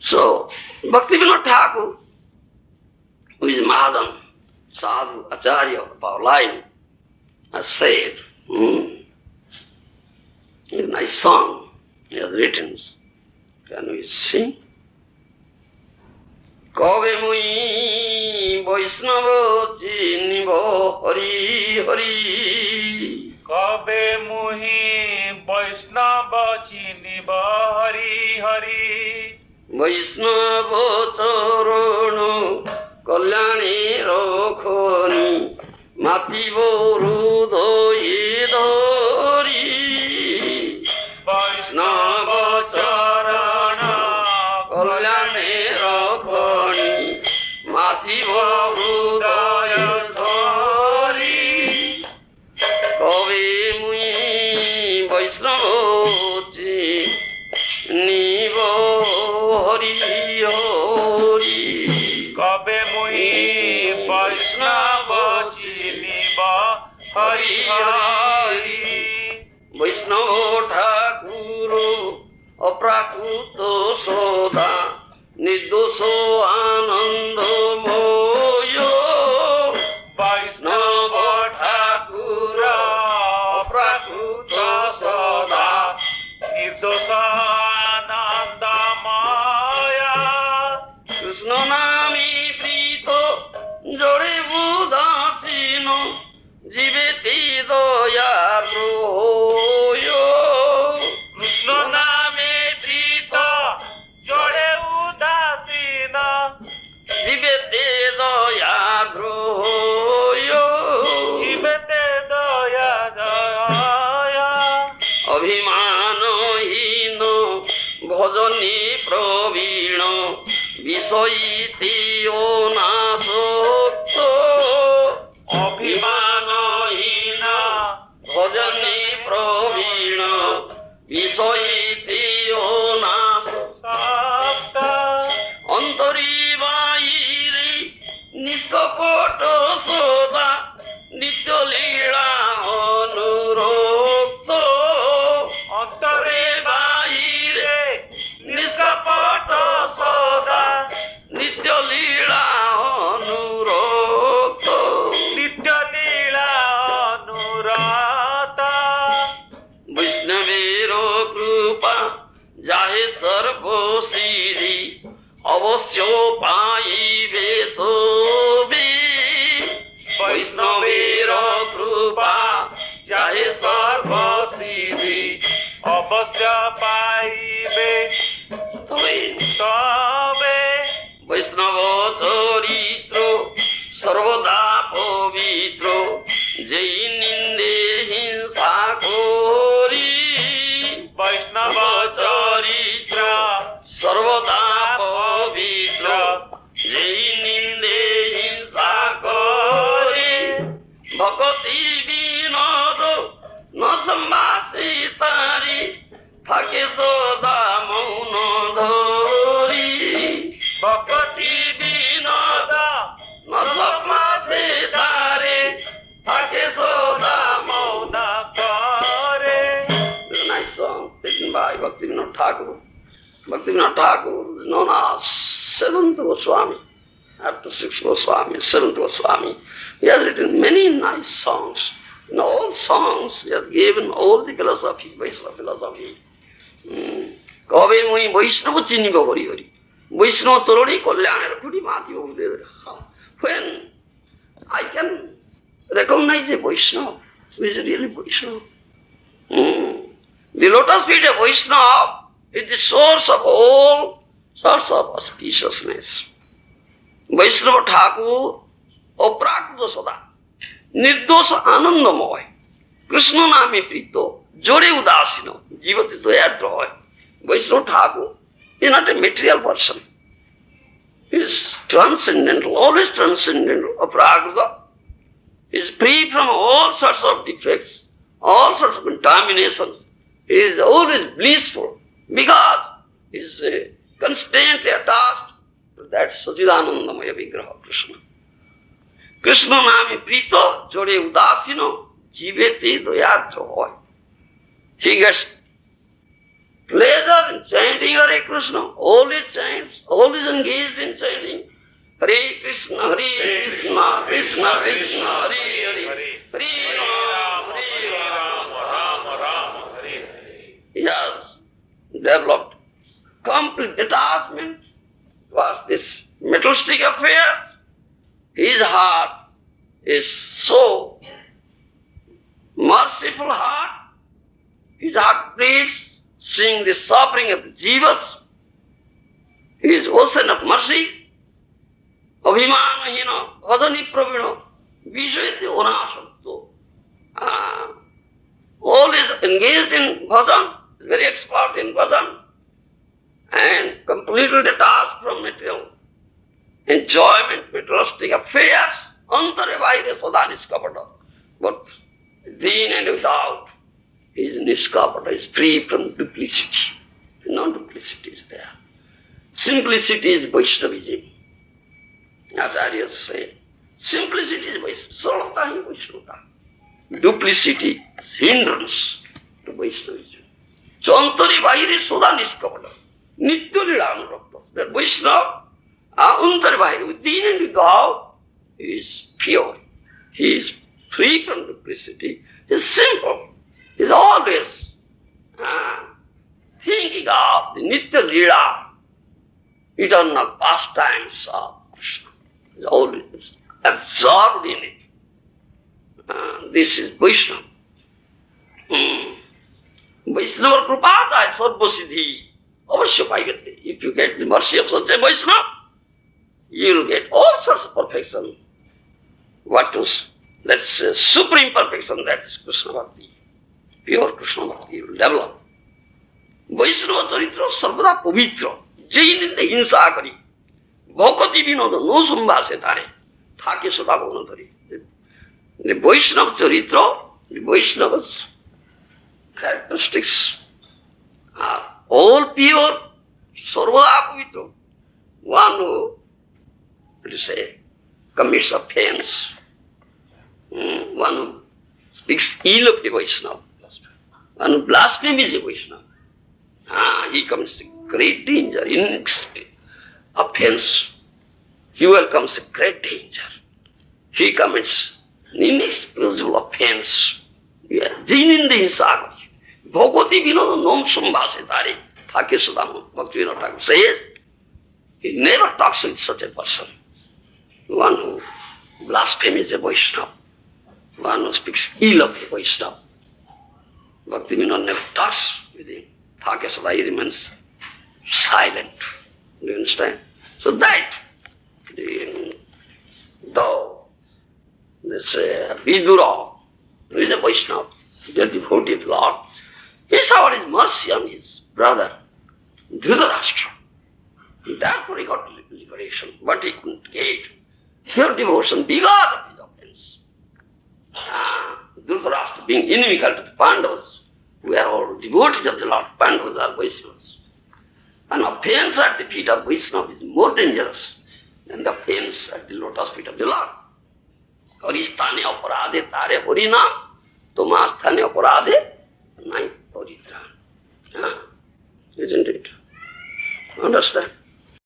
So, Bhaktivinoda Thakur, who is Mahajan, Sadhu, Acharya of our line, has said, a nice song he has written. Can we sing? Kabe mui Vaishnava chinibo Hari Hari. Kabe mui Vaishnava chinibo Hari Hari. Vaishnava charana kalyani rakhani matibo hrudaye dhari. Vaishnava charana kalyani rakhani matibo hrudaye dhari. Kabe mui Vaishnava chinibo Hari Hari. Kabe mui Vaishnava chinibo Hari Hari. Vaishnava Thakur aprakuto soda nidosho ananda moyo. Vaishnava Thakur aprakuto soda nidosho Krishna nami prito jore budasino jiveti doya royo. Krishna nami prito jore udasino jiveti doya royo. jiveti doya royo. Abhimano hino bhajani pravino বিষয়িতি অনাসক্ত। অভিমানহীন ভজনে প্রবীণ বিষয়িতি অনাসক্ত। অন্তরি বাহিরে নিষ্কপট সদা নিত্য লীলা অনুরক্ত। অন্তরে বাহিরে নিষ্কপট সদা নিত্য লীলা অনুরক্ত। নিত্য লীলা অনুরত। বৈষ্ণবের কৃপা যাহে সর্বসিদ্ধি অবশ্য পাইবে তবে। বৈষ্ণবের কৃপা যাহে সর্বসিদ্ধি অবশ্য পাইবে তবে। বৈষ্ণব চরিত্র সর্বদা পবিত্র যেই নিন্দে হিংসা করি। বৈষ্ণব চরিত্র সর্বদা পবিত্র যেই নিন্দে হিংসা করি। ভকতি বিনোদ ন সম্ভাষি তারি থাকে সদা মৌন ধরি। ভকতি বিনোদ ন সম্ভাষি তারি থাকে সদা মৌন করে। Nice song written by Bhaktivinoda Thakur. Bhaktivinoda Thakur is known as Seventh Goswami. After Sixth Goswami, Seventh Goswami. He has written many nice songs. In all songs, he has given all the philosophy, Vaishnava philosophy. কবে মুই বৈষ্ণব চিনিব হরি হরি। বৈষ্ণব তরুণী কল্যাণের খুঁটি মাতি বহুদের। When I can recognize a Vaishnava who is really Vaishnava. The lotus feet of Vaishnava is the source of all sorts of auspiciousness. Vaishnava Thakur অপ্রাকৃত সদা নির্দোষ আনন্দময় কৃষ্ণ নামে প্রীত জোরে উদাসীন জীবতে দয়াদ্র হয়। বৈষ্ণব ঠাকুর is not a material person. He is transcendental, always transcendental, aprakrita. He is free from all sorts of defects, all sorts of contaminations. He is always blissful because he is constantly attached to that Sachidanandamaya Vigraha Krishna. Krishna name prito jode udasino jivete doyartha hoy. He gets pleasure in chanting Hare Krishna, all his chants, all is engaged in chanting Hare Krishna, Krishna Krishna, Hare Hare, Hare Ram, Ram Ram, Hare Hare. He has developed complete detachment towards this materialistic affair. His heart is so merciful heart. His heart bleeds, seeing the suffering of the jivas. He is ocean of mercy. Abhimanahina, bhajani pravina, vishayati onasatto. All is engaged in bhajan, is very expert in bhajan, and completely detached from material enjoyment, materialistic affairs. Antare vaire sada niskapata. But within and without, he is niskapata, is free from duplicity. Non-duplicity is there. Simplicity is Vaishnavism. Acharyas say, simplicity is Vaishnavism. Sarlata hi Vaishnavata. Duplicity is hindrance to Vaishnavism. So antare vaire sada niskapata. Nitya lila anurakta. That Vaishnava, antare vaire, within and without, he is pure. He is free from duplicity. He is simple. He is always thinking of the Nitya Lila, eternal pastimes of Krishna. He is always absorbed in it. This is Vaishnava. Vaishnava Krupada Sarva Siddhi. Avashya Paigate. If you get the mercy of such a Vaishnava, you will get all sorts of perfection. What is, that's supreme perfection, that is Krishna Bhakti. Pure Krishna Bhakti you will develop. Vaishnava Charitra Sarvada Pavitra. Jain in the Hinsa Kari. Bhakati Vinoda no Sambhase Tare. Thake Sada Bhavanatari. The Vaishnava Charitra, the Vaishnava's characteristics are all pure, Sarvada Pavitra. One who, let us say, commits offense. One who speaks ill of the Vaishnava. One who blasphemes the Vaishnava. He comes in great danger, in offense. He welcomes a great danger. He commits inexcusable offense. Jinin the Hinsa. Bhagavati Vinoda Nom Sambhase Tare. Thake Sudama Bhaktivinoda Thakur says, he never talks with such a person. One who blasphemes a Vaishnava. One who speaks ill of the Vaishnava. Bhaktivinoda never talks with him. Thake Sada, he remains silent. Do you understand? So that, though this Vidura, who is a Vaishnava, the devotee of the Lord, he sought his mercy on his brother, Dhritarashtra. Therefore he got liberation, but he couldn't get pure devotion because of his offense. Dhritarashtra being inimical to the Pandavas, who are all devotees of the Lord, Pandavas are Vaishnavas. An offense at the feet of Vaishnava is more dangerous than the offense at the lotus feet of the Lord. Haristhane aparade tare harinam, tomasthane aparade nai paritran. Isn't it? Understand?